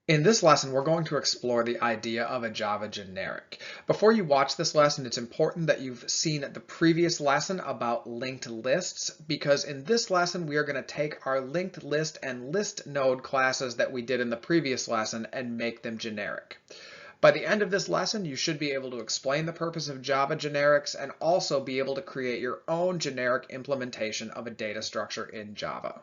In this lesson, we're going to explore the idea of a Java generic. Before you watch this lesson, it's important that you've seen the previous lesson about linked lists, because in this lesson, we are going to take our linked list and list node classes that we did in the previous lesson and make them generic. By the end of this lesson, you should be able to explain the purpose of Java generics and also be able to create your own generic implementation of a data structure in Java.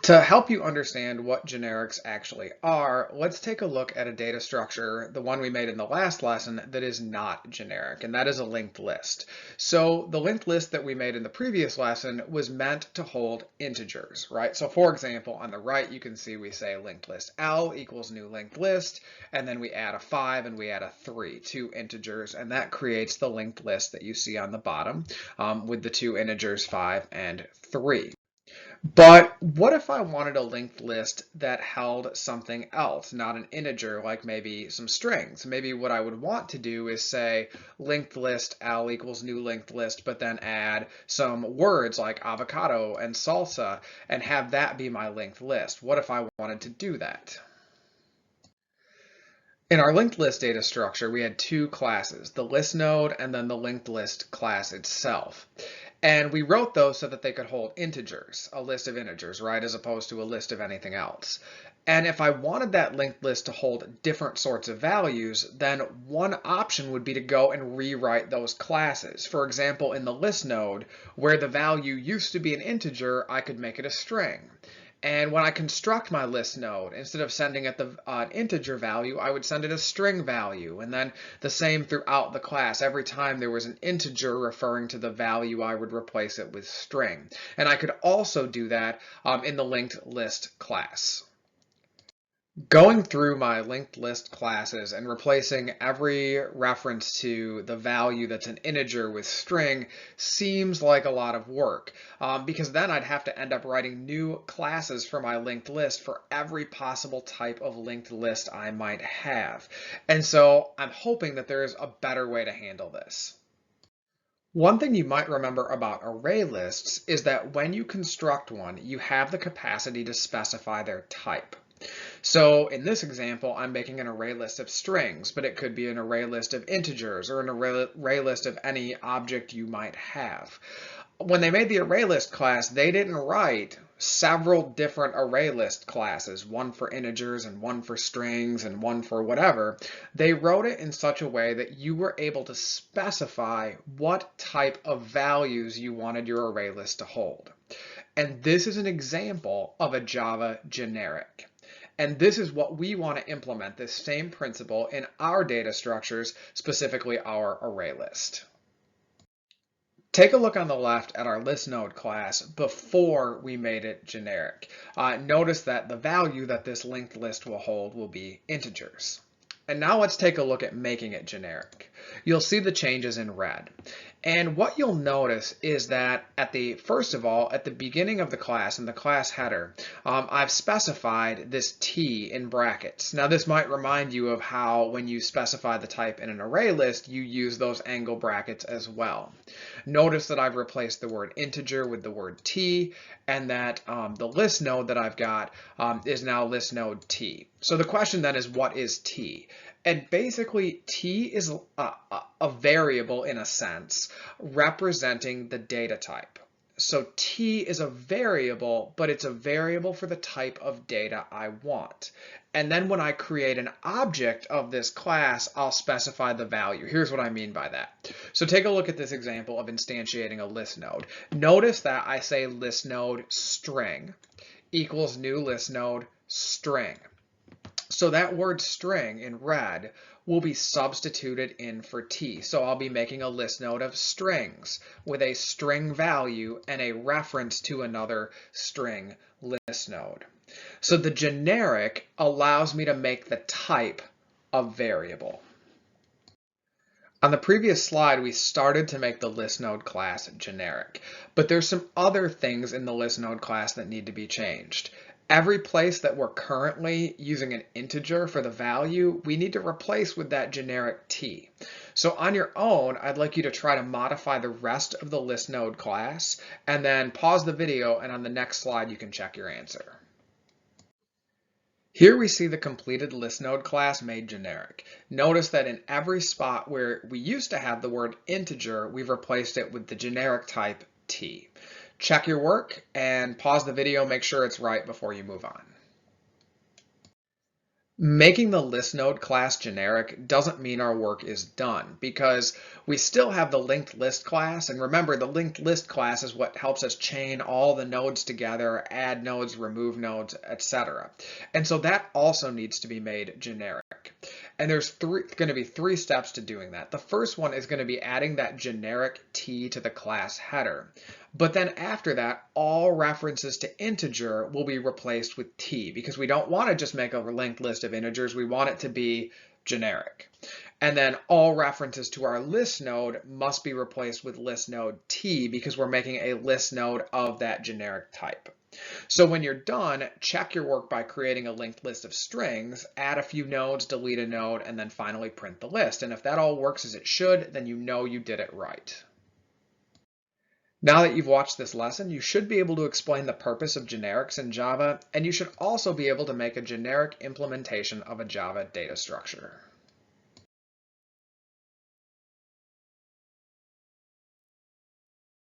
To help you understand what generics actually are, let's take a look at a data structure, the one we made in the last lesson, that is not generic, and that is a linked list. So the linked list that we made in the previous lesson was meant to hold integers, right? So for example, on the right, you can see we say linked list L equals new linked list, and then we add a 5 and we add a 3, two integers, and that creates the linked list that you see on the bottom with the two integers 5 and 3. But what if I wanted a linked list that held something else, not an integer, like maybe some strings? Maybe what I would want to do is say linked list L equals new linked list, but then add some words like avocado and salsa and have that be my linked list. What if I wanted to do that? In our linked list data structure, we had two classes, the list node and then the linked list class itself. And we wrote those so that they could hold integers, a list of integers, right, as opposed to a list of anything else. And if I wanted that linked list to hold different sorts of values, then one option would be to go and rewrite those classes. For example, in the list node, where the value used to be an integer, I could make it a string. And when I construct my list node, instead of sending it an integer value, I would send it a string value. And then the same throughout the class. Every time there was an integer referring to the value, I would replace it with string. And I could also do that in the linked list class. Going through my linked list classes and replacing every reference to the value that's an integer with string seems like a lot of work because then I'd have to end up writing new classes for my linked list for every possible type of linked list I might have. And so I'm hoping that there is a better way to handle this. One thing you might remember about array lists is that when you construct one, you have the capacity to specify their type. So in this example, I'm making an array list of strings, but it could be an array list of integers or an array list of any object you might have. When they made the array list class, they didn't write several different array list classes, one for integers and one for strings and one for whatever. They wrote it in such a way that you were able to specify what type of values you wanted your array list to hold. And this is an example of a Java generic. And this is what we want to implement, this same principle in our data structures, specifically our array list. Take a look on the left at our list node class before we made it generic. Notice that the value that this linked list will hold will be integers. And now let's take a look at making it generic. You'll see the changes in red. And what you'll notice is that first of all, at the beginning of the class, in the class header, I've specified this T in brackets. Now this might remind you of how when you specify the type in an array list, you use those angle brackets as well. Notice that I've replaced the word integer with the word T, and that the list node that I've got is now list node T. So the question then is, what is T? And basically, T is a variable in a sense representing the data type. So T is a variable, but it's a variable for the type of data I want. And then when I create an object of this class, I'll specify the value. Here's what I mean by that. So take a look at this example of instantiating a list node. Notice that I say list node string equals new list node string. So that word string in red will be substituted in for T. So I'll be making a list node of strings with a string value and a reference to another string list node. So the generic allows me to make the type a variable. On the previous slide, we started to make the list node class generic, but there's some other things in the list node class that need to be changed. Every place that we're currently using an integer for the value, we need to replace with that generic T. So on your own, I'd like you to try to modify the rest of the list node class and then pause the video, and on the next slide you can check your answer. Here we see the completed list node class made generic. Notice that in every spot where we used to have the word integer, we've replaced it with the generic type t. Check your work and pause the video, make sure it's right before you move on. Making the list node class generic doesn't mean our work is done because we still have the linked list class. And remember, the linked list class is what helps us chain all the nodes together, add nodes, remove nodes, etc. And so that also needs to be made generic. And there's going to be three steps to doing that. The first one is going to be adding that generic t to the class header. But then after that, all references to integer will be replaced with t because we don't want to just make a linked list of integers. We want it to be generic. And then all references to our list node must be replaced with list node t because we're making a list node of that generic type. So when you're done, check your work by creating a linked list of strings, add a few nodes, delete a node, and then finally print the list. And if that all works as it should, then you know you did it right. Now that you've watched this lesson, you should be able to explain the purpose of generics in Java, and you should also be able to make a generic implementation of a Java data structure.